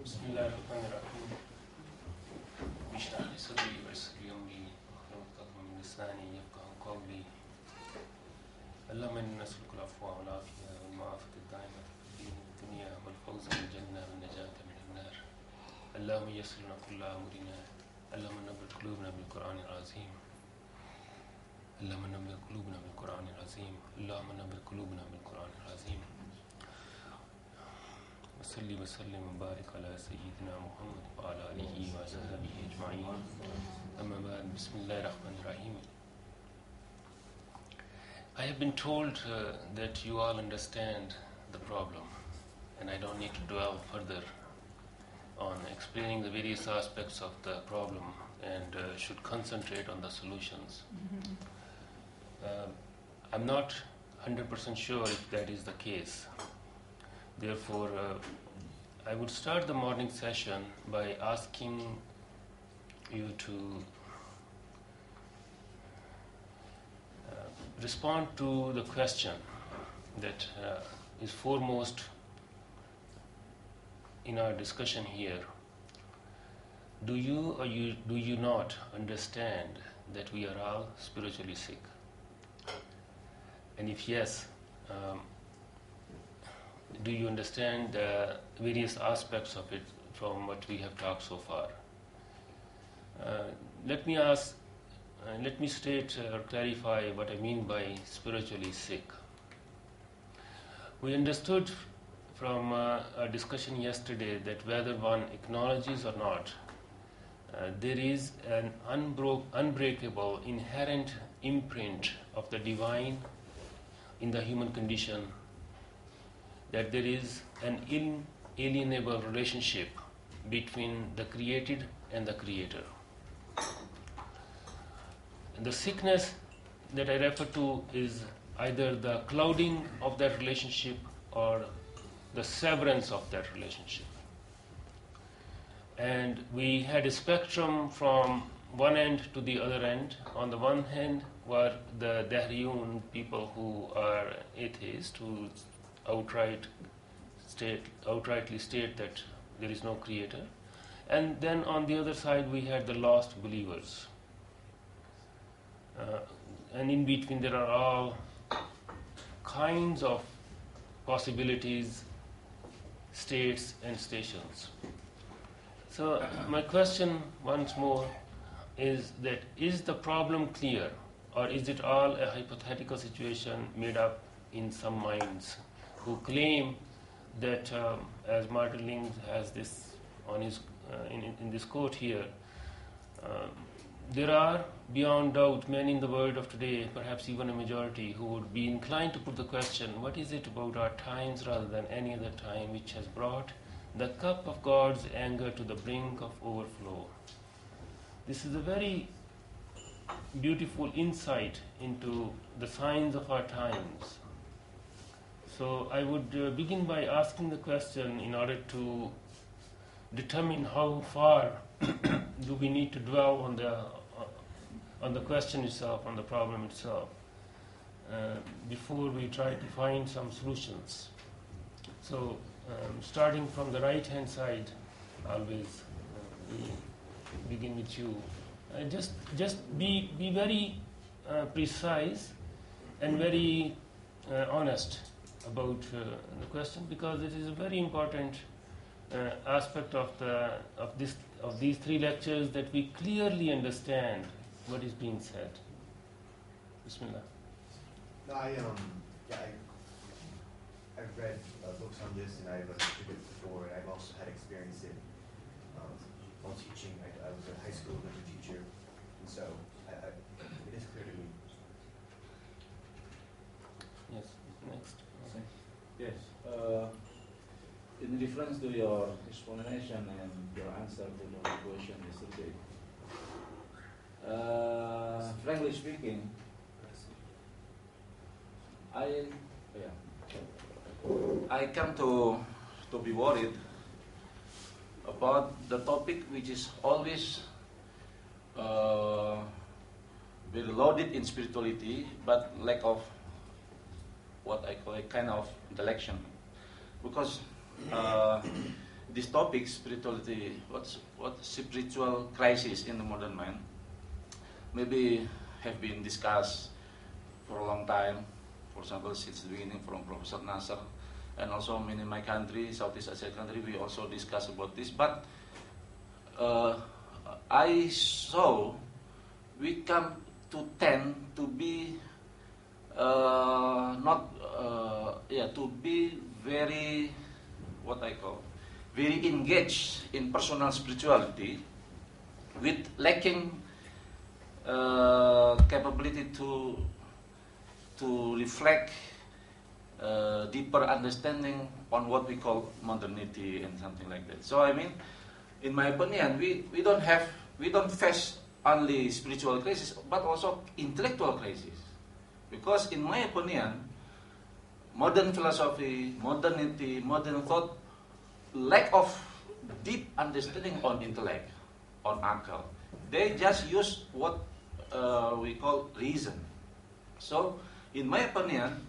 بسم الله الرحمن الرحيم اشرح لي صدري ويسر لي امري واحلل عقدة من لساني يفقهوا قولي اللهم اني نسألك العفو والعافية والمعافاة الدائمة في الدين والدنيا والفوز بالجنة والنجاة من النار اللهم يسر لنا كل امورنا اللهم نبر قلوبنا بالقرآن العظيم اللهم نبر قلوبنا بالقرآن العظيم اللهم نبر قلوبنا بالقرآن العظيم وصلي وسلم وبارك على سيدنا محمد وعلى آله وصحبه أجمعين أما بعد بسم الله الرحمن الرحيم. I have been told that you all understand the problem and I don't need to dwell further on explaining the various aspects of the problem and should concentrate on the solutions. I'm not 100% sure if that is the case. Therefore, I would start the morning session by asking you to respond to the question that is foremost in our discussion here. Do you or do you not understand that we are all spiritually sick? And if yes, do you understand the various aspects of it from what we have talked so far? Let me state or clarify what I mean by spiritually sick. We understood from our discussion yesterday that whether one acknowledges or not, there is an unbreakable inherent imprint of the divine in the human condition, that there is an inalienable relationship between the created and the creator. And the sickness that I refer to is either the clouding of that relationship or the severance of that relationship. And we had a spectrum from one end to the other end. On the one hand were the Dahriyun, people who are atheists, who outrightly state that there is no creator. And then on the other side we had the lost believers. And in between there are all kinds of possibilities, states and stations. So my question once more is that, is the problem clear, or is it all a hypothetical situation made up in some minds who claim that, as Martin Ling has this on his in this quote here, there are beyond doubt men in the world of today, perhaps even a majority, who would be inclined to put the question, what is it about our times rather than any other time which has brought the cup of God's anger to the brink of overflow? This is a very beautiful insight into the signs of our times. So I would begin by asking the question in order to determine how far do we need to dwell on the question itself, on the problem itself, before we try to find some solutions. So starting from the right-hand side, always we begin with you. Just be very precise and very honest about the question, because it is a very important aspect of these three lectures, that we clearly understand what is being said. Bismillah. No, I've read books on this, and I've listened to it before, and I've also had experience in while teaching. I was a high school literature teacher, and so it is clear to me. Yes, next. Yes. In reference to your explanation and your answer to the question yesterday, frankly speaking, I come to be worried about the topic, which is always very loaded in spirituality, but lack of what I call a kind of intellection, because this topic, spirituality, what spiritual crisis in the modern man, maybe have been discussed for a long time. For example, since the beginning from Professor Nasser, and also in my country, Southeast Asia country, we also discuss about this. But I saw we come to tend to be to be very, what I call, very engaged in personal spirituality, with lacking capability to reflect deeper understanding on what we call modernity and something like that. So I mean, in my opinion, we don't face only spiritual crisis, but also intellectual crisis. Because in my opinion, modern philosophy, modernity, modern thought, lack of deep understanding on intellect, on akal. They just use what we call reason. So, in my opinion,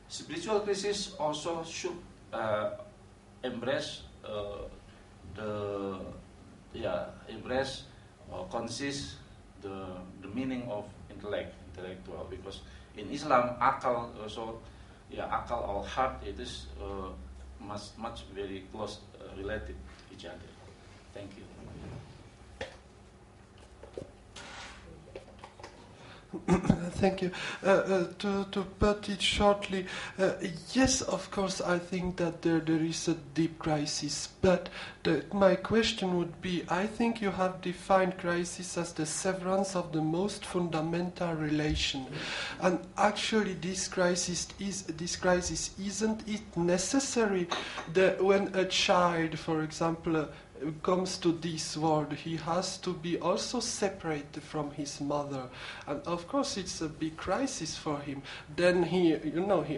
spiritual crisis also should embrace embrace or consist the meaning of intellectual, because in Islam akal also akal or heart, it is much very close related to each other. Thank you. Thank you. To put it shortly, yes, of course, I think that there is a deep crisis. But my question would be, I think you have defined crisis as the severance of the most fundamental relation. And actually, this crisis isn't it necessary that when a child, for example, comes to this world, he has to be also separated from his mother, and of course it's a big crisis for him. Then he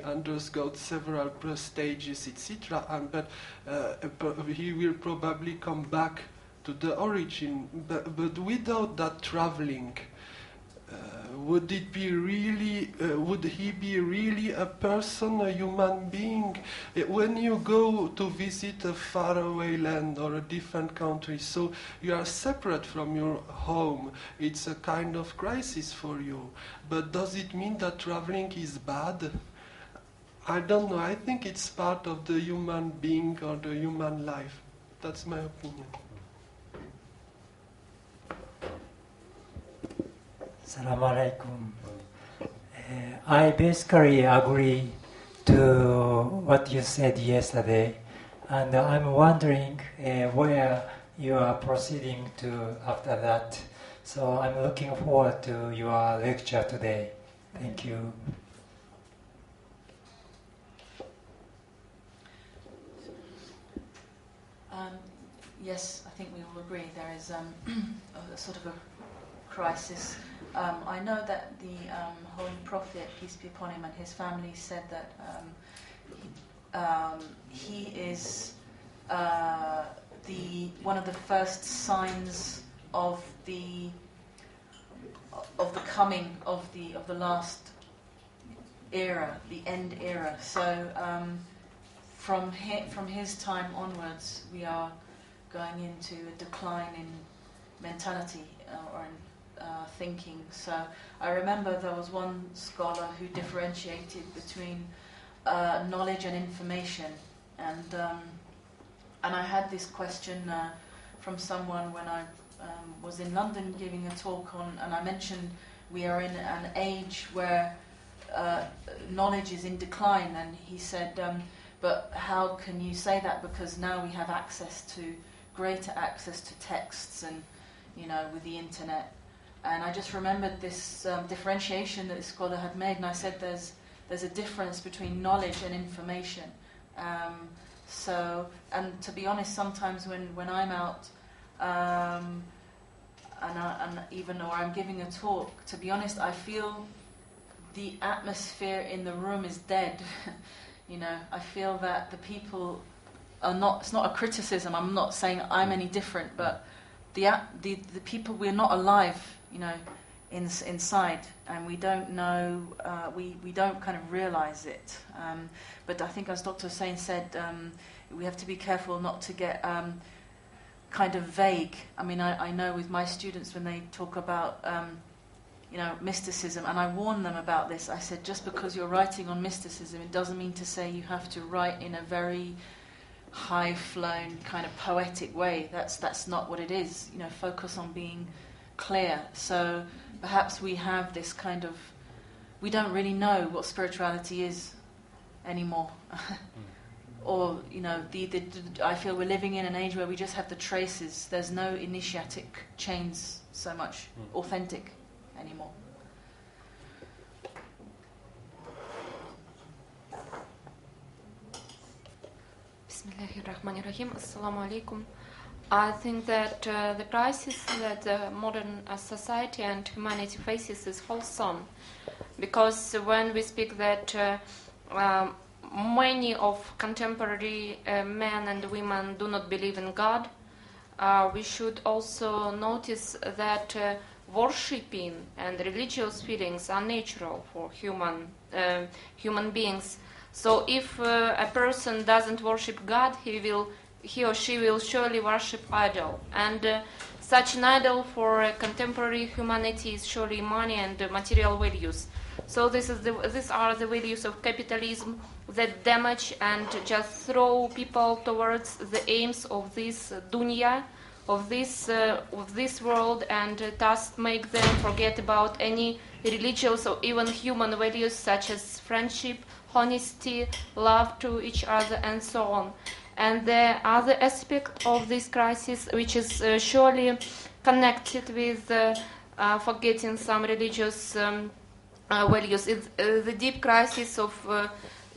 undergoes several stages, etc. But he will probably come back to the origin. But without that traveling, would he be really a person, a human being? When you go to visit a faraway land or a different country, so you are separate from your home, it's a kind of crisis for you. But does it mean that traveling is bad? I don't know. I think it's part of the human being or the human life. That's my opinion. Assalamu alaikum. I basically agree to what you said yesterday, and I'm wondering where you are proceeding to after that. So I'm looking forward to your lecture today. Thank you. Yes, I think we all agree there is a sort of a crisis. I know that the Holy Prophet, peace be upon him, and his family said that he is one of the first signs of the coming of the last era, the end era. So from his time onwards, we are going into a decline in mentality or in thinking. So I remember there was one scholar who differentiated between knowledge and information, and I had this question from someone when I was in London giving a talk on, and I mentioned we are in an age where knowledge is in decline, and he said, but how can you say that, because now we have greater access to texts and with the internet. And I just remembered this differentiation that the scholar had made, and I said there's a difference between knowledge and information. And to be honest, sometimes when I'm out and even or I'm giving a talk, to be honest, I feel the atmosphere in the room is dead. I feel that the people are not. It's not a criticism. I'm not saying I'm any different, but the people, we're not alive, inside, and we don't know, we don't kind of realize it. But I think, as Dr. Hussain said, we have to be careful not to get kind of vague. I mean, I know with my students when they talk about mysticism, and I warn them about this. I said, just because you're writing on mysticism, it doesn't mean to say you have to write in a very high-flown kind of poetic way. That's not what it is. Focus on being clear. So perhaps we have this kind of, we don't really know what spirituality is anymore. Or, I feel we're living in an age where we just have the traces. There's no initiatic chains so much authentic anymore. Bismillahirrahmanirrahim. Assalamu alaikum. I think that the crisis that the modern society and humanity faces is wholesome, because when we speak that many of contemporary men and women do not believe in God, we should also notice that worshipping and religious feelings are natural for human beings. So if a person doesn't worship God, he or she will surely worship idol. And such an idol for contemporary humanity is surely money and material values. So these are the values of capitalism that damage and just throw people towards the aims of this dunya, of this world, and thus make them forget about any religious or even human values such as friendship, honesty, love to each other, and so on. And the other aspect of this crisis, which is surely connected with forgetting some religious values, is the deep crisis of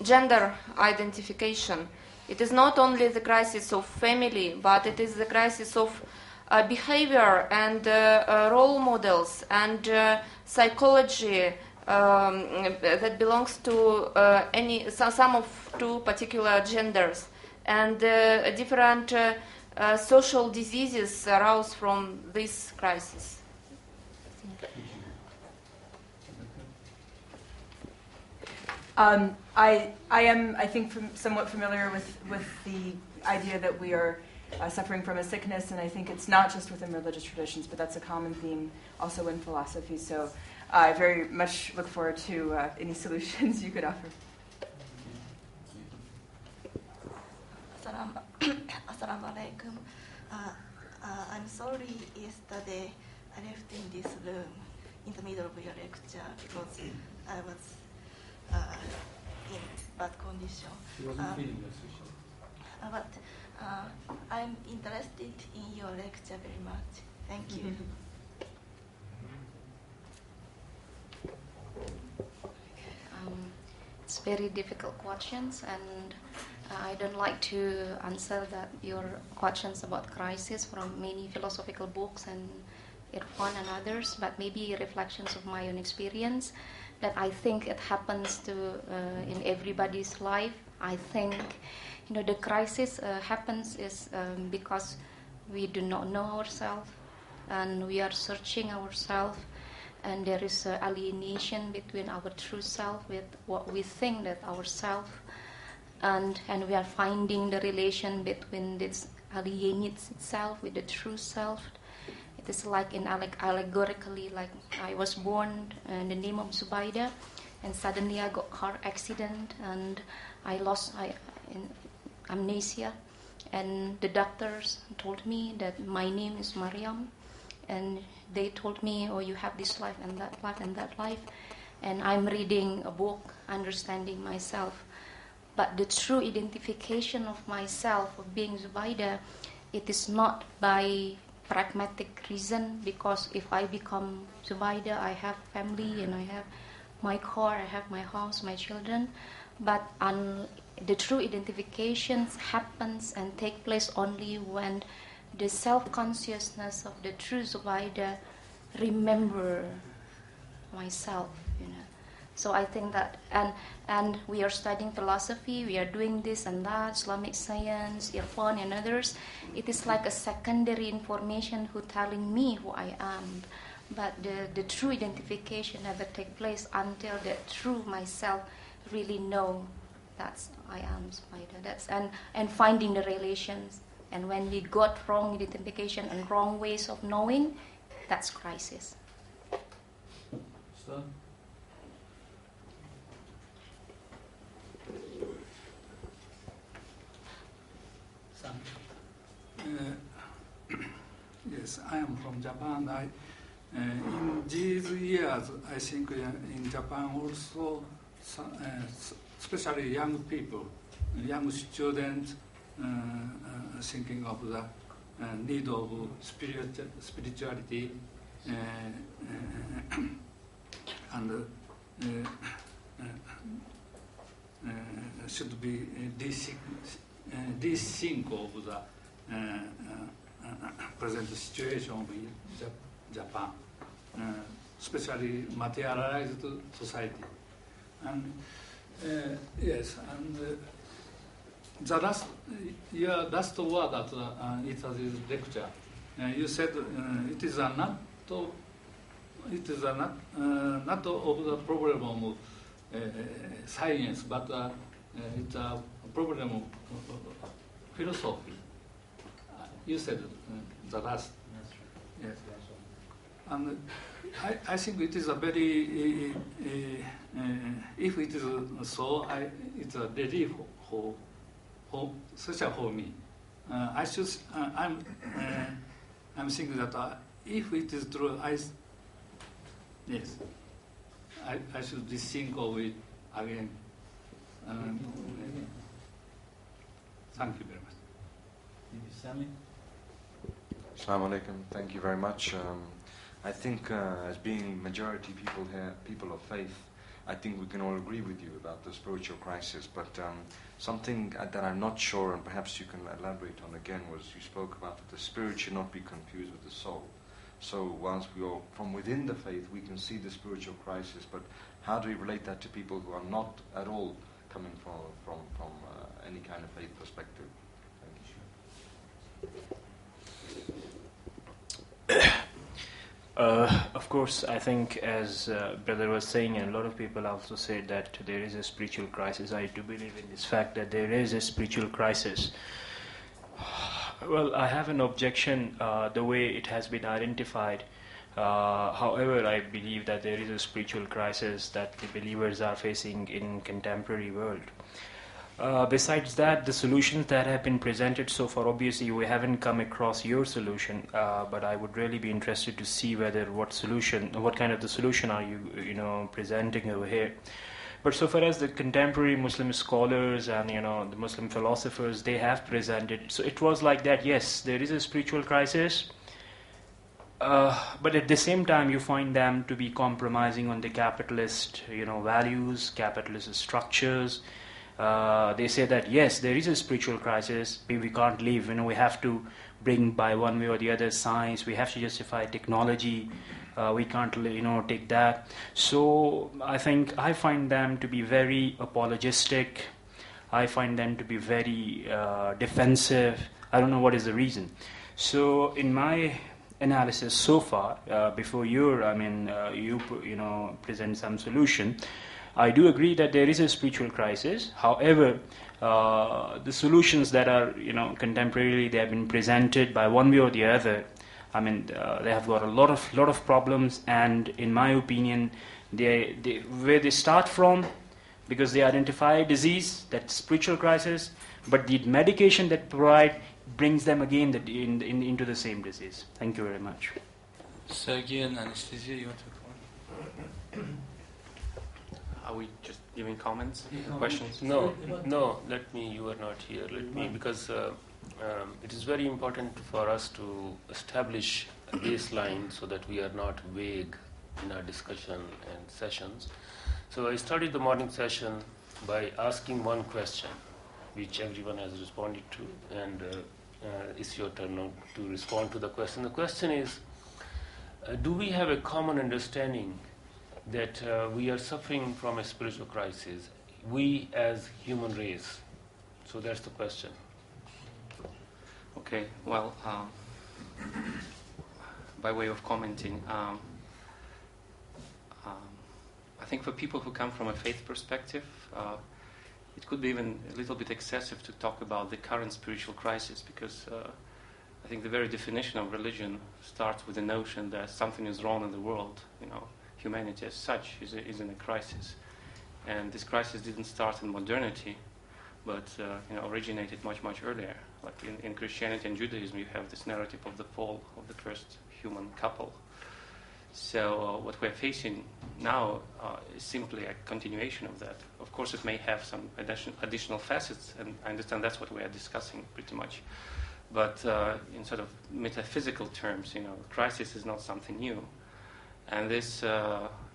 gender identification. It is not only the crisis of family, but it is the crisis of behavior and role models and psychology that belongs to some of two particular genders, and different social diseases arise from this crisis. I am, I think, somewhat familiar with the idea that we are suffering from a sickness, and I think it's not just within religious traditions, but that's a common theme also in philosophy. So I very much look forward to any solutions you could offer. Assalamu alaikum. I'm sorry yesterday I left in this room in the middle of your lecture because I was in bad condition. She wasn't feeling well, so But I'm interested in your lecture very much. Thank you. It's very difficult questions, and I don't like to answer your questions about crisis from many philosophical books and Irfan and others, but maybe reflections of my own experience that I think it happens to in everybody's life. I think the crisis happens is because we do not know ourselves, and we are searching ourselves, and there is alienation between our true self with what we think that ourself, and we are finding the relation between this alienated self with the true self. It is like allegorically, like I was born in the name of Zubaida, and suddenly I got car accident and I lost amnesia, and the doctors told me that my name is Mariam, and they told me, oh, you have this life and that life and that life, and I'm reading a book, understanding myself. But the true identification of myself, of being Zubaida, it is not by pragmatic reason, because if I become Zubaida, I have family and I have my car, I have my house, my children, but the true identification happens and take place only when the self-consciousness of the true Zubaida remember myself, So I think that, and we are studying philosophy, we are doing this and that, Islamic science, Irfan and others. It is like a secondary information who telling me who I am. but the true identification never take place until the true myself really know that's I am spider. And finding the relations. And when we got wrong identification and wrong ways of knowing, that's crisis. So? Yes, I am from Japan. In these years, I think in Japan also, especially young people, young students, thinking of the need of spirituality and should be rethink of the present situation of Japan, especially materialized society. And yes, and the last word at Ita's lecture, you said it is not of the problem of science, but it's a problem of philosophy. You said the last. Yes. And I think it is a very, if it is so, it's a relief for especially for me. I'm thinking that if it is true, I should think of it again. Thank you very much. Sami? Assalamu alaikum. Thank you very much. I think as being majority people here, people of faith, I think we can all agree with you about the spiritual crisis, but something that I'm not sure, and perhaps you can elaborate on again, was you spoke about that the spirit should not be confused with the soul. So whilst we are from within the faith, we can see the spiritual crisis, but how do we relate that to people who are not at all coming from any kind of faith perspective? Thank you. Of course, I think as brother was saying, and a lot of people also said that there is a spiritual crisis. I do believe in this fact that there is a spiritual crisis. Well, I have an objection the way it has been identified. However, I believe that there is a spiritual crisis that the believers are facing in contemporary world. Besides that, the solutions that have been presented so far, obviously we haven't come across your solution, but I would really be interested to see what kind of the solution are you presenting over here. But so far as the contemporary Muslim scholars and the Muslim philosophers, they have presented, so it was like that. Yes, there is a spiritual crisis, but at the same time you find them to be compromising on the capitalist values, capitalist structures. They say that yes, there is a spiritual crisis. We can't leave. We have to bring by one way or the other science. We have to justify technology. We can't, take that. So I find them to be very apologistic. I find them to be very defensive. I don't know what is the reason. So in my analysis so far, before you present some solution, I do agree that there is a spiritual crisis. However, the solutions that are, contemporarily, they have been presented by one way or the other. They have got a lot of problems, and in my opinion, where they start from, because they identify a disease, that spiritual crisis, but the medication that provide brings them again into the same disease. Thank you very much. Sergey and Anastasia, you want to comment? Are we just giving comments, questions? No. You are not here. Because it is very important for us to establish a baseline so that we are not vague in our discussion and sessions. So I started the morning session by asking one question, which everyone has responded to, and it's your turn now to respond to the question. The question is, do we have a common understanding that we are suffering from a spiritual crisis, we as human race? So that's the question. Okay, well, by way of commenting, I think for people who come from a faith perspective, it could be even a little bit excessive to talk about the current spiritual crisis, because I think the very definition of religion starts with the notion that something is wrong in the world. Humanity as such is in a crisis, and this crisis didn't start in modernity, but originated much earlier. Like in Christianity and Judaism, you have this narrative of the fall of the first human couple. So what we're facing now is simply a continuation of that. Of course, it may have some additional facets, and I understand that's what we are discussing pretty much. But in sort of metaphysical terms, crisis is not something new. And this,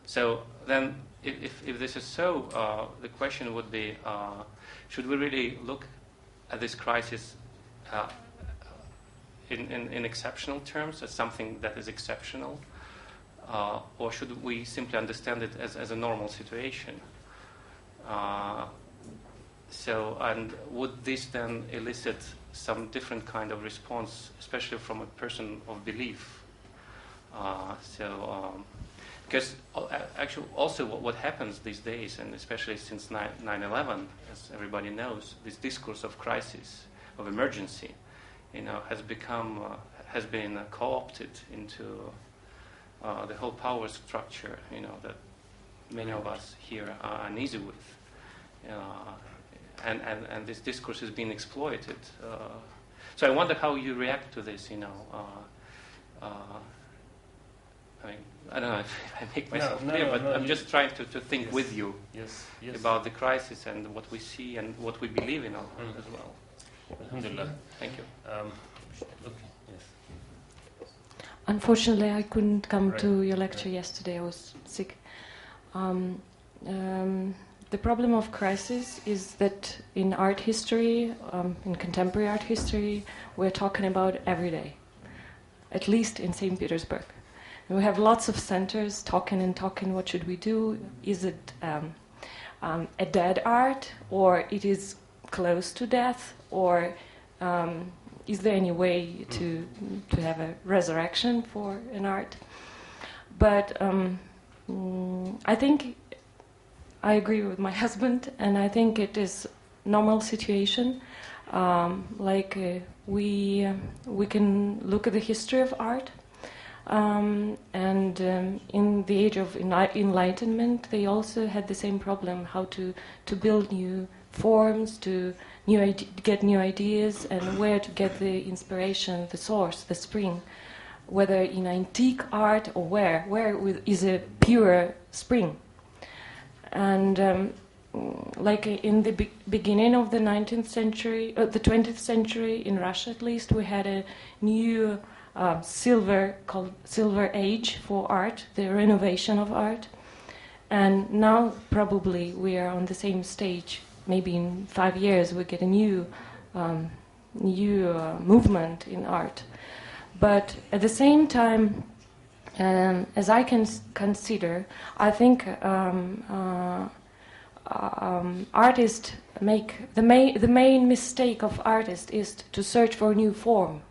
so then, if this is so, the question would be, should we really look at this crisis in exceptional terms, as something that is exceptional, or should we simply understand it as a normal situation? And would this then elicit some different kind of response, especially from a person of belief? Because actually also what happens these days, and especially since 9/11, as everybody knows, this discourse of crisis, of emergency, has been co-opted into the whole power structure, that many of us here are uneasy with, and this discourse is being exploited. So I wonder how you react to this. I don't know if I make myself clear, but I'm just trying to think with you about the crisis and what we see and what we believe in as well. Alhamdulillah. Thank you. Okay. Yes. Unfortunately, I couldn't come to your lecture yesterday. I was sick. The problem of crisis is that in art history, in contemporary art history, we're talking about every day, at least in St. Petersburg. And we have lots of centers talking, what should we do? Is it a dead art, or it is close to death, or is there any way to have a resurrection for an art? But I think I agree with my husband, and I think it is normal situation. We can look at the history of art, and in the age of enlightenment, they also had the same problem: how to build new forms, to get new ideas, and where to get the inspiration, the source, the spring, whether in antique art or where is a pure spring. And in the beginning of the 19th century, the 20th century, in Russia at least, we had a new called Silver Age for art, the renovation of art. And now probably we are on the same stage. Maybe in 5 years we get a new movement in art. But at the same time, as I can consider, I think artists make the main mistake of artists is to search for a new form,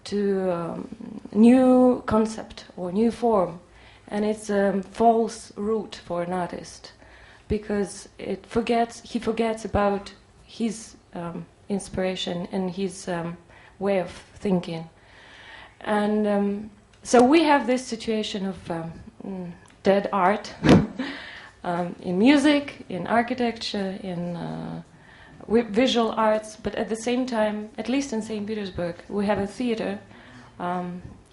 to new concept or new form, and it's a false route for an artist, because he forgets about his inspiration and his way of thinking. And so we have this situation of dead art in music, in architecture, in visual arts, but at the same time, at least in St. Petersburg, we have a theater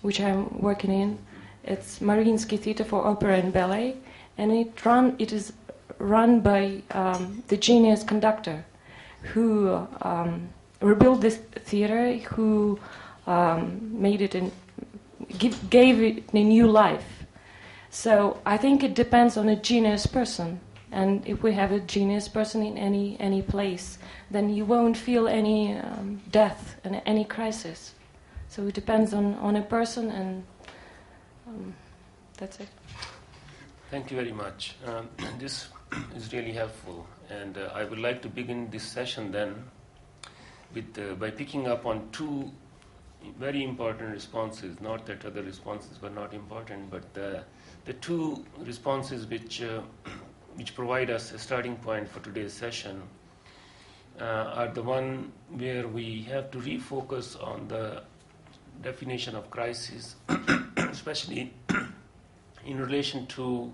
which I'm working in. It's Mariinsky Theater for Opera and Ballet, and it is run by the genius conductor who rebuilt this theater, who made it gave it a new life. So I think it depends on a genius person, and if we have a genius person in any place, then you won't feel any death and any crisis. So it depends on a person, and that's it. Thank you very much. This is really helpful, and I would like to begin this session then with by picking up on two very important responses. Not that other responses were not important, but the two responses which provide us a starting point for today's session are the one where we have to refocus on the definition of crisis, especially in relation to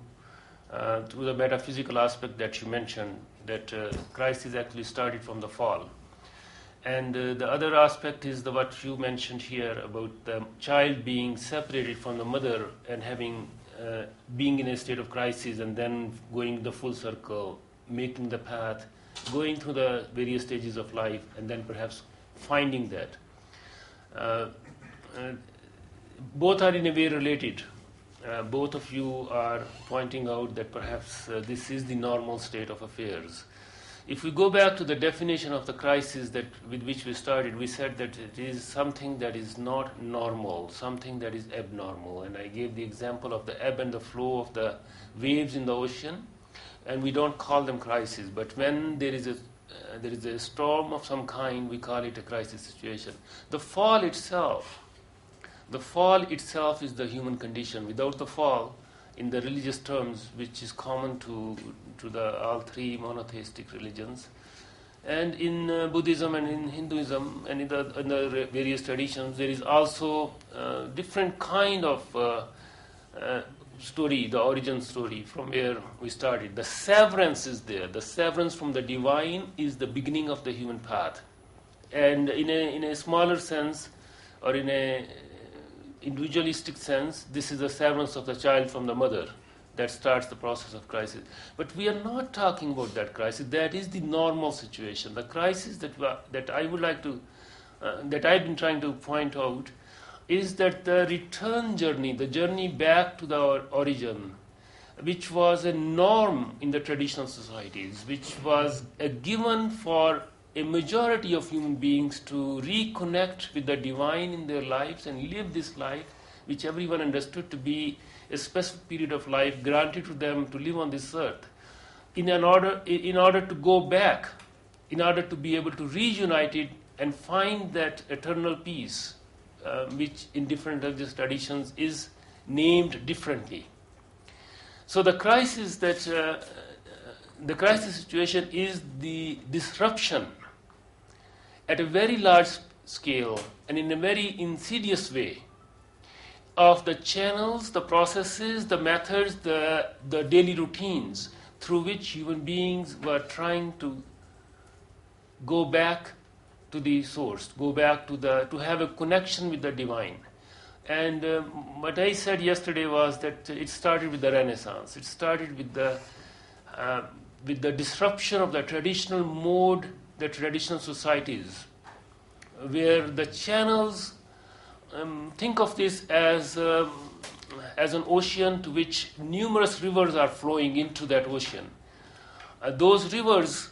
the metaphysical aspect that you mentioned, that crisis actually started from the fall. And the other aspect is what you mentioned here about the child being separated from the mother and being in a state of crisis and then going the full circle, making the path, going through the various stages of life, and then perhaps finding that. Both are in a way related. Both of you are pointing out that perhaps this is the normal state of affairs. If we go back to the definition of the crisis with which we started, we said that it is something that is not normal, something that is abnormal. And I gave the example of the ebb and the flow of the waves in the ocean, and we don't call them crises. But when there is a storm of some kind, we call it a crisis situation. The fall itself is the human condition. Without the fall, in the religious terms, which is common to all three monotheistic religions, and in Buddhism and in Hinduism and in the various traditions, there is also different kind of story, the origin story from where we started. The severance is there. The severance from the divine is the beginning of the human path. And in a smaller sense, or in a individualistic sense, this is the severance of the child from the mother that starts the process of crisis. But we are not talking about that crisis. That is the normal situation. The crisis that I would like to, that I've been trying to point out, is that the return journey, the journey back to the origin, which was a norm in the traditional societies, which was a given for a majority of human beings to reconnect with the divine in their lives and live this life, which everyone understood to be a specific period of life granted to them to live on this earth, in order to go back, in order to be able to reunite it and find that eternal peace, which in different religious traditions is named differently. So the crisis situation is the disruption at a very large scale and in a very insidious way of the channels, the processes, the methods, the daily routines through which human beings were trying to go back to the source, go back to have a connection with the divine. And what I said yesterday was that it started with the Renaissance. It started with the disruption of the traditional mode, the traditional societies, where the channels, think of this as an ocean to which numerous rivers are flowing into that ocean. Those rivers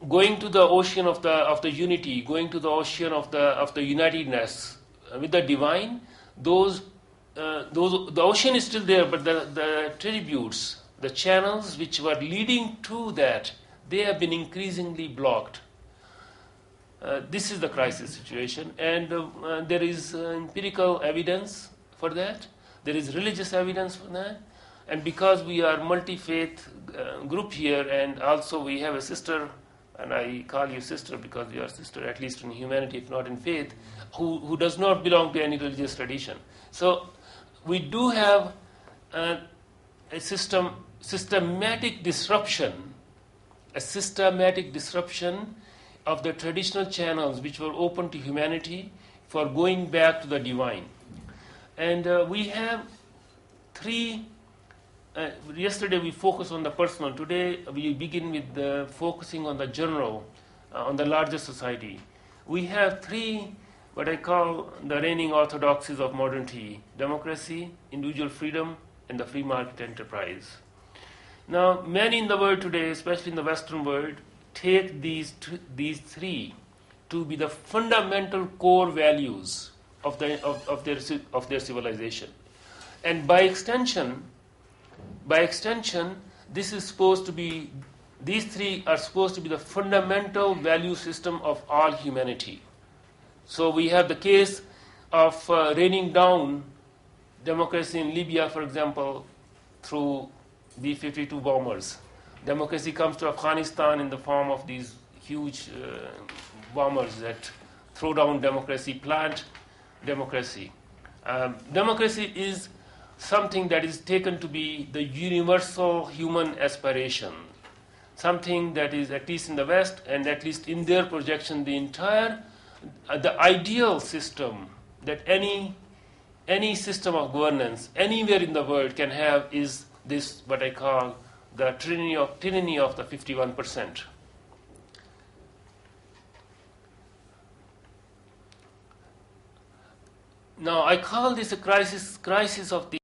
going to the ocean of the unity, going to the ocean of the unitedness with the divine, the ocean is still there, but the tributes, the channels which were leading to that, they have been increasingly blocked. This is the crisis situation, and there is empirical evidence for that. There is religious evidence for that. And because we are multi-faith group here, and also we have a sister, and I call you sister because you are sister at least in humanity, if not in faith, who does not belong to any religious tradition. So we do have a systematic disruption of the traditional channels which were open to humanity for going back to the divine. And we have three. Yesterday we focused on the personal. Today we begin with focusing on the general, on the larger society. We have three, what I call the reigning orthodoxies of modernity: democracy, individual freedom, and the free market enterprise. Now, many in the world today, especially in the Western world, take these three to be the fundamental core values of their civilization, and by extension, these three are supposed to be the fundamental value system of all humanity. So we have the case of raining down democracy in Libya, for example, through B-52 bombers. Democracy comes to Afghanistan in the form of these huge bombers that throw down democracy, plant democracy. Democracy is something that is taken to be the universal human aspiration, something that is, at least in the West, and at least in their projection, the entire, the ideal system that any system of governance anywhere in the world can have is this, what I call the tyranny of the 51%. Now, I call this a crisis of the